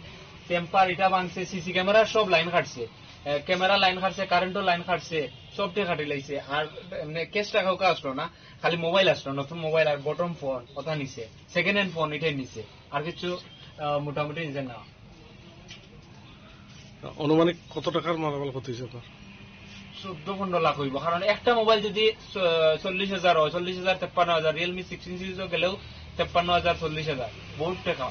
টেম্পার এটা ভাঙছে, সিসি ক্যামেরা সব লাইন কাটছে, ক্যামেরা লাইন কাটছে, কারেন্টও লাইন কাটছে, সবটাই কাটি লাইছে। আর মানে ক্যাশ টাকাও আসলো না, খালি মোবাইল আসলো, নতুন মোবাইল আর বটম ফোন ওটা নিছে, সেকেন্ড হ্যান্ড ফোন এটাই নিছে, আর কিছু মোটামুটি নিছে না। অনুমানিক কত টাকার মালামাল ক্ষতি হয়েছে আপনার? 14-15 লাখ হইব, কারণ একটা মোবাইল যদি 40,000 হয়, 40,000 53,000, Realme 16 সিরিজও গেলেও 53,000 40,000 বহুত টাকা।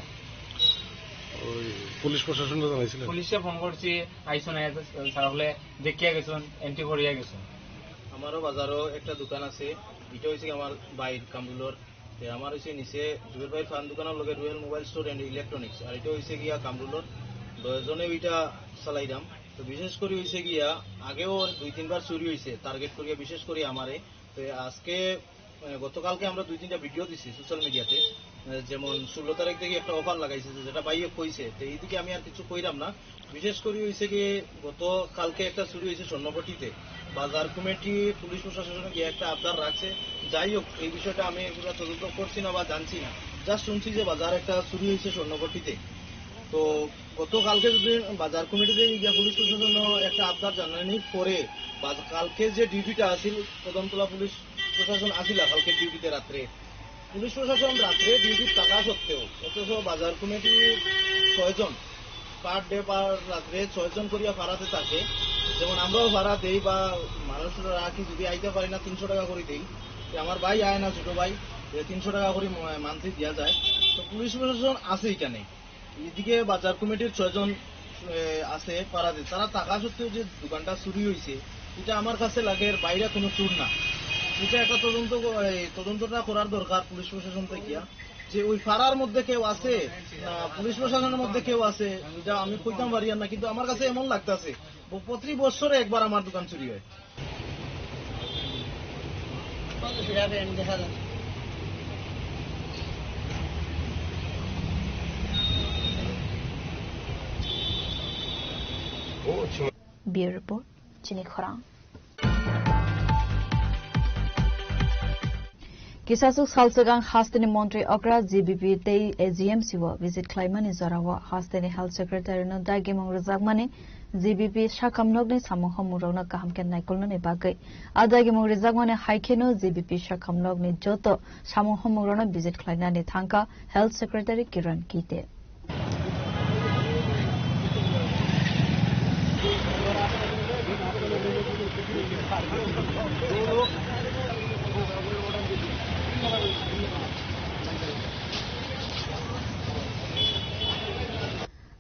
ওই পুলিশ প্রশাসন জানাইছিল? পুলিশে ফোন করছি, আইসো না সারা হলে দেখিয়া গেছেন, এন্ট্রি করিয়া গেছেন। আমারও বাজারও একটা দোকান আছে, এটা হয়েছে আমার বাইর কামরুলর। আমার হয়েছে নিচে জুবের ভাই ফান দোকানের লগে royal mobile store and electronics, আর এটা হয়েছে গিয়া কামরুলর। 10 জনে ওইটা চালাইলাম। তো বিশেষ করে হয়েছে গিয়া আগেও 2-3 বার চুরি হয়েছে, টার্গেট করিয়া বিশেষ করে আমারে। তো আজকে গতকালকে আমরা 2-3টা ভিডিও দিছি সোশ্যাল মিডিয়াতে, যেমন 16 তারিখ থেকে একটা অফার লাগাইছে যেটা পাইয়ে কইছে। তো এইদিকে আমি আর কিছু কইরাম না। বিশেষ করে হয়েছে গিয়ে গতকালকে একটা চুরি হয়েছে স্বর্ণপট্টিতে। বাজার কমিটি পুলিশ প্রশাসনে গিয়ে একটা আবদার রাখছে। যাই হোক, এই বিষয়টা আমি এগুলো তদন্ত করছি না বা জানছি না, জাস্ট শুনছি যে বাজার একটা চুরি হয়েছে স্বর্ণপট্টিতে। তো গতকালকে যদি বাজার কমিটিতে পুলিশ প্রশাসন একটা আবদার জানানির পরে কালকে যে ডিউটিটা আসিল, কদমতলা পুলিশ প্রশাসন আসিল কালকে ডিউটিতে রাত্রে, পুলিশ প্রশাসন রাত্রে ডিউটির টাকা সত্ত্বেও অথচ বাজার কমিটি 6 জন পার ডে পার রাত্রে 6 জন করিয়া ভাড়াতে থাকে। যেমন আমরাও ভাড়া দেই বা মানুষরা রাখি, যদি আইতে পারি না 300 টাকা করে দেই। আমার ভাই আয় না, ছোট ভাই, 300 টাকা করে মান্থলি দেওয়া যায়। তো পুলিশ প্রশাসন আছে এখানে, এদিকে বাজার কমিটির 6 জন আছে পাড়াতে, তারা টাকা সত্ত্বেও যে দোকানটা চুরি হয়েছে, এটা আমার কাছে লাগে বাইরে কোনো চুর না। এটা একটা তদন্তটা করার দরকার পুলিশ প্রশাসন থেকে, যে ওই পাড়ার মধ্যে কেউ আছে না পুলিশ প্রশাসনের মধ্যে কেউ আছে, এটা আমি কইতাম পারি না। কিন্তু আমার কাছে এমন লাগতেছে প্রতি বছরে একবার আমার দোকান চুরি হয়। Bureau Report, Chini Khorang. Kisasuk Salsagang Hastani Montri Okra GBP Tei AGMC wa visit Klaimani Zarawa Hastani Health Secretary no Dagimong Razagmani GBP সাকামনগনি সামুহমুরংনা কাহামকেন নাইকুলনানি বাগै আদাগি mung rijagmani haikeno জিবিপি সাকামনগনি যত সামুহমুরংনা ভিজিট খাইনানি থাঙ্কা হেলথ সেক্রেটারি কিরণ কিতে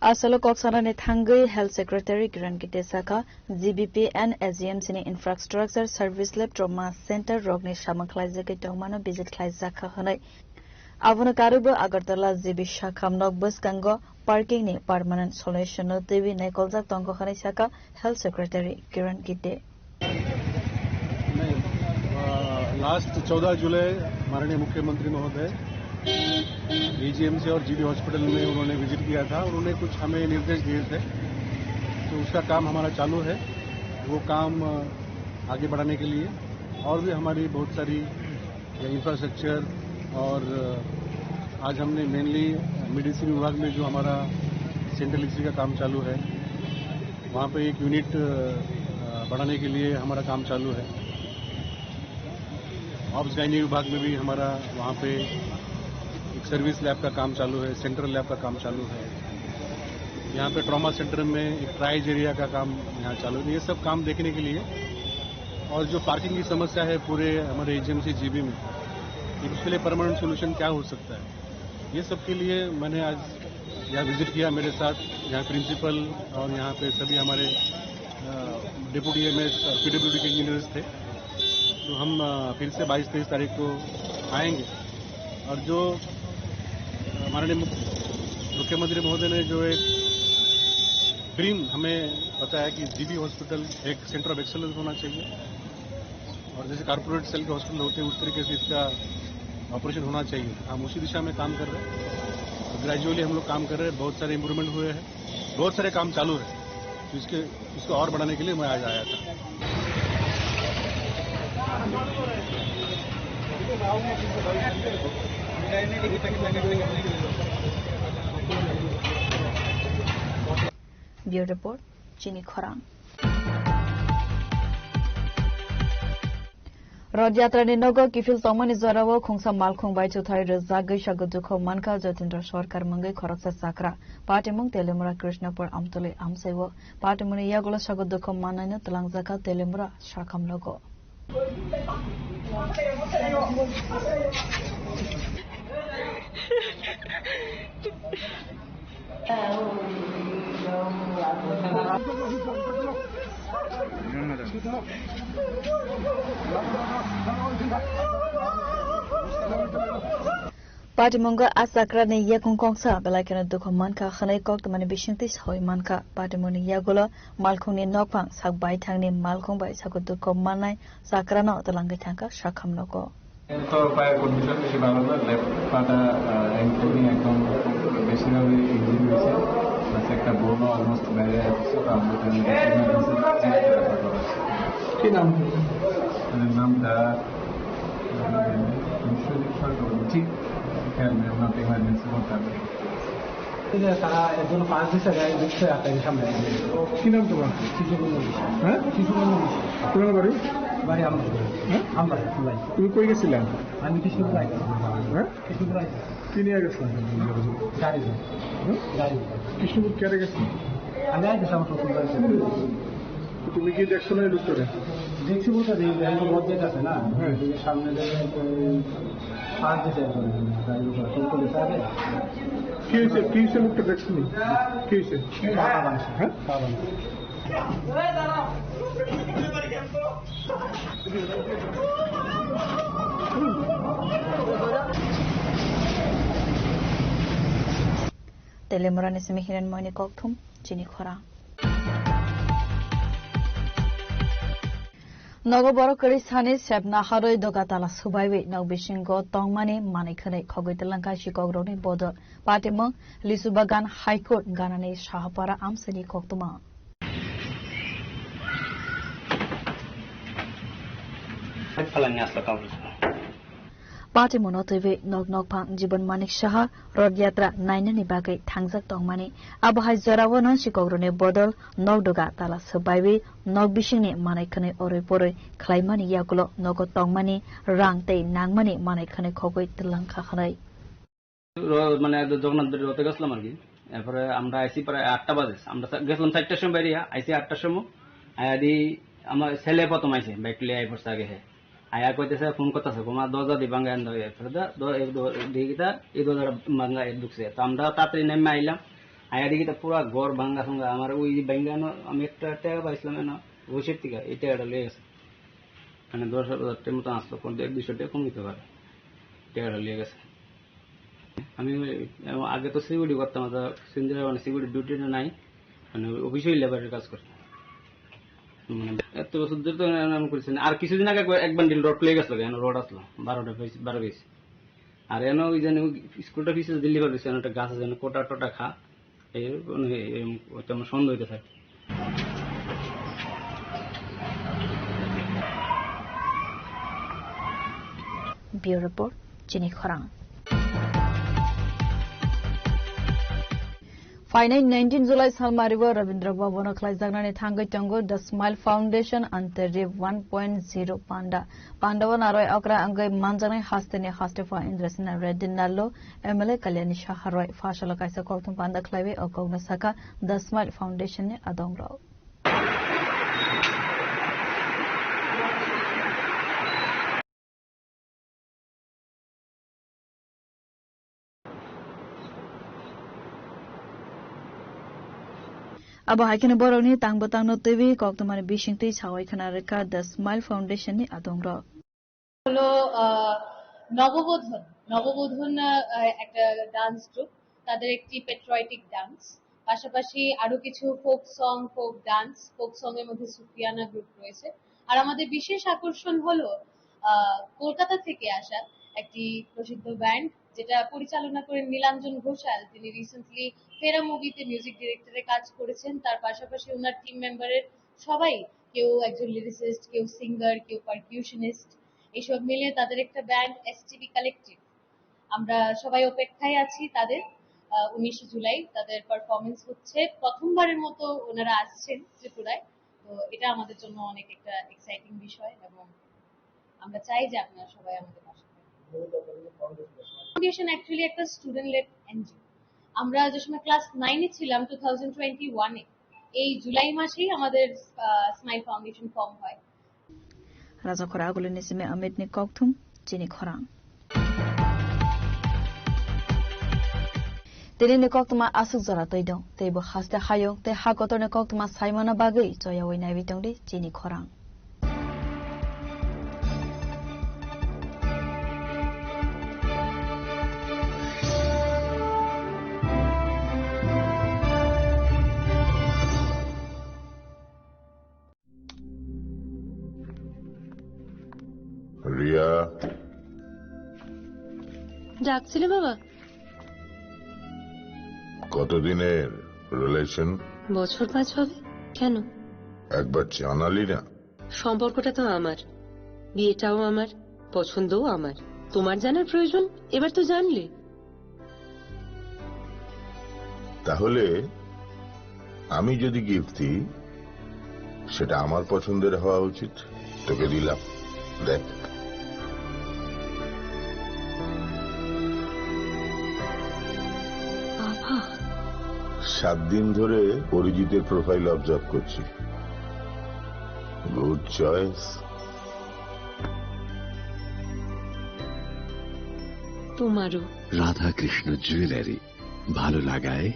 Asalo Koksana Thangai Health Secretary Kiran Kitesaka, GBP and SGMC Infrastructure Service Lab Trauma Center Rogni Shamaklaiza Tomano Visit Klaizaka Hanai. Avana Karuba Agartala Zibi Shakam Nogbus Kango Parking ni Permanent Solution of TV Nekolzak Tongo Hanisaka Health Secretary Kiran Kite. Last 14 जुलाई माननीय मुख्यमंत्री महोदय एजीएमसी और GB hospital में उन्होंने visit किया था और उन्होंने कुछ हमें निर्देश दिए थे, तो उसका काम हमारा चालू है। वो काम आगे बढ़ाने के लिए और भी हमारी बहुत सारी इंफ्रास्ट्रक्चर और आज हमने मेनली मेडिसिन विभाग में जो हमारा सेंट्रल इसी का काम चालू है, वहाँ पे एक यूनिट बढ़ाने के लिए हमारा काम चालू है। ऑब्स गायनी विभाग में भी हमारा वहाँ पे एक सर्विस लैब का काम चालू है, सेंट्रल लैब का काम चालू है। यहाँ पे ट्रॉमा सेंटर में एक ट्राइज एरिया का काम यहाँ चालू है। ये सब काम देखने के लिए और जो पार्किंग की समस्या है पूरे हमारे एजीएमसी जीबी में, इसके लिए परमानेंट सोल्यूशन क्या हो सकता है, ये सब के लिए मैंने आज यहाँ विजिट किया। मेरे साथ यहाँ प्रिंसिपल और यहाँ पे सभी हमारे डिप्टी एमएस और पीडब्ल्यूडी के इंजीनियर्स थे। तो हम फिर से 22-23 तारीख को आएंगे और जो माननीय मुख्यमंत्री महोदय ने जो एक ड्रीम हमें बताया कि जीबी हॉस्पिटल एक सेंटर ऑफ एक्सेलेंस होना चाहिए और जैसे कॉर्पोरेट सेल के हॉस्पिटल होते हैं उस तरीके से इसका ऑपरेशन होना चाहिए। हम उसी दिशा में काम कर रहे हैं। तो ग्रेजुअली हम लोग काम कर रहे हैं, बहुत सारे इम्प्रूवमेंट हुए हैं, बहुत सारे काम चालू है। तो इसको और बढ़ाने के लिए मैं आज आया था। Bureau Report, Chini Khorang. Rodjatra ni nogo kifil tomani zorawo khungsa malkhung bai chuthai rezagai shagudukho manka jotindra sarkar mangai khoraksa sakra patimung telemura krishnapur amtole amsewo patimuni yagola shagudukho manaina telangjaka telemura shakam logo Patimonga asakra ne yakung kongsa belakena dukho manka khanai kok tamani bishingtis hoi manka patimoni yagola malkhung ni nokpang sak bai thang ni malkhung bai sakut dukho manai sakra no talangai thangka shakham noko তো পায়ের condition বেশি ভালো না, left পাটা encoding একদম বেশিরভাগই injury হয়েছে, plus একটা বোনও অলমোস্ট বাইরে আসছে। তো আমরা কি নাম নামটা ঠিক খেয়াল নেই, ওনার ইমার্জেন্সি করতে হবে। তারা একজন 5 দিন আগে দেখতে আপনাদের সামনে। কি নাম তোমার? হ্যাঁ তোমার বাড়ি? বাড়ি আমার আমরা তুমি কই গেছিলেন? আমি কৃষ্ণপুর আইছি। হ্যাঁ কৃষ্ণপুর আইছি। কি নিয়ে গেছিলেন? গাড়ি গাড়ি কৃষ্ণপুর কেটে গেছি আমি আইছি আমার শ্বশুর বাড়ি। তুমি কি দেখছো না ডক্টরে? দেখছি বলতে বজ্জেট আছে না, সামনে পাঁচ দিতে গাড়ি আগে কি হয়েছে? কি হয়েছে লোকটা দেখছো নি? কি হয়েছে? হ্যাঁ Telemura ni semihiran moini kokthum Chini Khorang. Nogo boro kari sani sebna haroi dogatala subaiwe nog bishingo tongmani manikhane khogoi telanka shikogroni bodo patimong Lisubagan High Court ganane Shahapara amsani koktuma. Party mono TV nok phang Jiban Manik Saha Road Yatra Nainani Bagai Tangjak Tongmani Abahai Zorawono Shikogrone Bodol Nok Doga Tala Subaiwi Nok Bishini Manaikane Ore Pore Klaimani Yakulo Nogo Tongmani Rang Te Nangmani Manaikane Kogoi Tilang Kakhanai মানে জগন্নাথ রথে গেছিলাম আর কি এরপরে আমরা আইসি প্রায় 8টা বাজে আমরা গেছিলাম 4টার সময় বেরিয়ে আইসি 8টার সময় আয়া দি আমার ছেলে প্রথম আইসে বাইক লিয়ে আই পড়ছে আগে হে আয়া কইতেছে ফোন করতেছে তোমার দরজা দি ভাঙা এন্ড এরপরে দিকিটা এই দরজা ভাঙা ঢুকছে তো আমরা তাড়াতাড়ি নেমে আইলাম আয়া দিকিটা পুরো ঘর ভাঙা সঙ্গে আমার ওই ভাঙানো আমি একটা টাকা পাইছিলাম না ওইসের থেকে এই টাকাটা লিয়ে গেছে মানে 10,000 টাকার মতো আসলো কোন 1-200 টাকা কম দিতে পারে টাকাটা লিয়ে গেছে আমি আগে তো সিকিউরিটি করতাম সিন্দিরা মানে সিকিউরিটি ডিউটিটা নাই মানে অফিসে লেবারের কাজ করতাম মানে এত বছর ধরে তো আমি করছি আর কিছুদিন আগে এক বান্ডিল রড লেগে গেছিল কেন রড আসলো 12 পিস আর এনে ওই যেন স্কুলটা পিসে দিল্লি করে দিচ্ছে একটা গাছ যেন কোটা টোটা খা এই আমার সন্দেহ হইতে থাকে Bureau Report Chini Khorang Finite 19 July Salmariwa Ravindra Bhavana Klaizagna Thangai Tango The Smile Foundation Anteri 1.0 Pandavan Aroi Akra Angai Manjane Hastene Hastefa Indrasina Redinallo MLA Kalyani Shaharoi Fashala Kaisa Kotum Panda Klaive Okogna Saka The Smile Foundation Adongrao Abo haikene boroni tangbotang no TV koktomani bishingti chawai khana reka The Smile Foundation ni adongra হলো নববোধন একটা dance group তাদের একটি patriotic dance পাশাপাশি আরো কিছু folk song এর মধ্যে সুফিয়ানা group রয়েছে আর আমাদের বিশেষ আকর্ষণ হলো কলকাতা থেকে আসা একটি প্রসিদ্ধ ব্যান্ড যেটা পরিচালনা করেন নীলাঞ্জন ঘোষাল তিনি রিসেন্টলি ফেরা মুভিতে মিউজিক ডিরেক্টরে কাজ করেছেন তার পাশাপাশি ওনার টিম মেম্বারের সবাই কেউ একজন লিরিসিস্ট কেউ সিঙ্গার কেউ পারকিউশনিস্ট এইসব মিলে তাদের একটা ব্যান্ড এসটিভি কালেক্টিভ আমরা সবাই অপেক্ষায় আছি তাদের 19 জুলাই তাদের পারফরমেন্স হচ্ছে প্রথমবারের মতো ওনারা আসছেন ত্রিপুরায় তো এটা আমাদের জন্য অনেক একটা এক্সাইটিং বিষয় এবং আমরা চাই যে আপনারা সবাই আমাদের পাশে ফাউন্ডেশন অ্যাকচুয়ালি একটা স্টুডেন্ট লেড এনজিও আমরা যে সময় ক্লাস 9 এ ছিলাম 2021 এ এই জুলাই মাসেই আমাদের স্মাইল ফাউন্ডেশন ফর্ম হয় Raja Khora Agule Nisime Amit ni Kokthum Chini Khorang Tene ni Koktuma Asuk Zara Toidong Tebo Haste Hayong Te Hakotor ni Koktuma Saimana Bagai Joya Wina Vitongdi Chini Khorang Riya ডাকছিলে বাবা কতদিনের relation বছর 5 হবে কেন একবার জানালি না সম্পর্কটা তো আমার বিয়েটাও আমার পছন্দও আমার তোমার জানার প্রয়োজন এবার তো জানলে তাহলে আমি যদি গিফট দিই সেটা আমার পছন্দের হওয়া উচিত তোকে দিলাম দেখ বাবা 7 দিন ধরে অরিজিতের প্রোফাইল অবজার্ভ করছি গুড চয়েস তোমারও রাধা কৃষ্ণ জুয়েলারি ভালো লাগায়